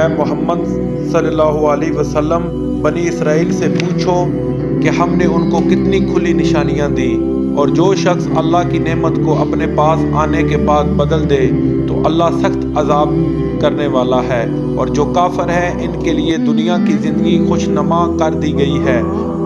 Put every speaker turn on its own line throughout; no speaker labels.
اے محمد صلی اللہ علیہ وسلم بنی اسرائیل سے پوچھو کہ ہم نے ان کو کتنی کھلی نشانیاں دیں، اور جو شخص اللہ کی نعمت کو اپنے پاس آنے کے بعد بدل دے تو اللہ سخت عذاب کرنے والا ہے۔ اور جو کافر ہیں ان کے لیے دنیا کی زندگی خوشنما کر دی گئی ہے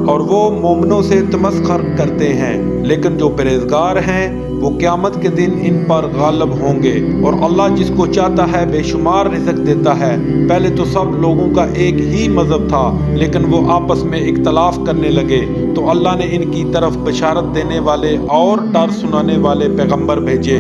اور وہ مومنوں سے تمسخر کرتے ہیں، لیکن جو پرہیزگار ہیں وہ قیامت کے دن ان پر غالب ہوں گے۔ اور اللہ جس کو چاہتا ہے بے شمار رزق دیتا ہے۔ پہلے تو سب لوگوں کا ایک ہی مذہب تھا، لیکن وہ آپس میں اختلاف کرنے لگے تو اللہ نے ان کی طرف بشارت دینے والے اور ڈر سنانے والے پیغمبر بھیجے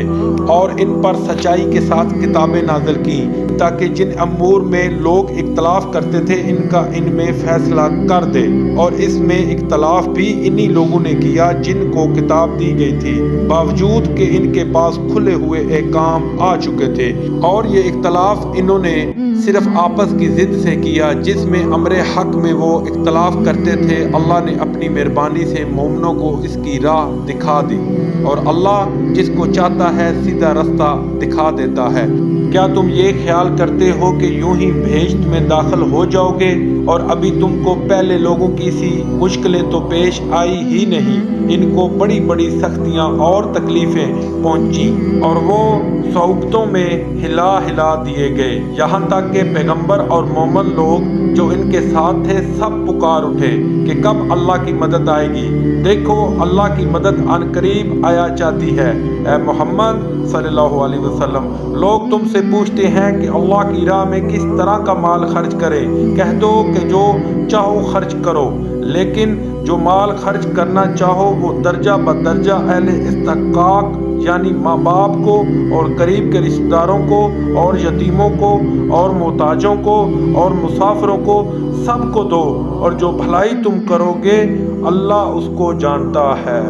اور ان پر سچائی کے ساتھ کتابیں نازل کی، تاکہ جن امور میں لوگ اختلاف کرتے تھے ان میں فیصلہ کر دے۔ اور اس میں اختلاف بھی انہی لوگوں نے کیا جن کو کتاب دی گئی تھی، باوجود کہ ان کے پاس کھلے ہوئے احکام آ چکے تھے۔ اور یہ اختلاف انہوں نے صرف آپس کی ضد سے کیا، جس میں امر حق میں وہ اختلاف کرتے تھے۔ اللہ نے اپنی مہربانی سے مومنوں کو اس کی راہ دکھا دی، اور اللہ جس کو چاہتا ہے سیدھا رستہ دکھا دیتا ہے۔ کیا تم یہ خیال کرتے ہو کہ یوں ہی بھیشت میں داخل ہو جاؤ گے، اور ابھی تم کو پہلے لوگوں کی سی مشکلیں تو پیش آئی ہی نہیں؟ ان کو بڑی بڑی سختیاں اور تکلیفیں پہنچی، اور وہ صعوبتوں میں ہلا ہلا دیے گئے، یہاں تک کہ پیغمبر اور مومن لوگ جو ان کے ساتھ تھے سب پکار اٹھے کہ کب اللہ کی مدد آئے گی۔ دیکھو اللہ کی مدد عن قریب آیا چاہتی ہے۔ اے محمد صلی اللہ علیہ وسلم، لوگ تم سے پوچھتے ہیں کہ اللہ کی راہ میں کس طرح کا مال خرچ کریں۔ کہہ دو کہ جو چاہو خرچ کرو، لیکن جو مال خرچ کرنا چاہو وہ درجہ بدرجہ اہل استحقاق یعنی ماں باپ کو اور قریب کے رشتہ داروں کو اور یتیموں کو اور محتاجوں کو اور مسافروں کو سب کو دو، اور جو بھلائی تم کرو گے اللہ اس کو جانتا ہے۔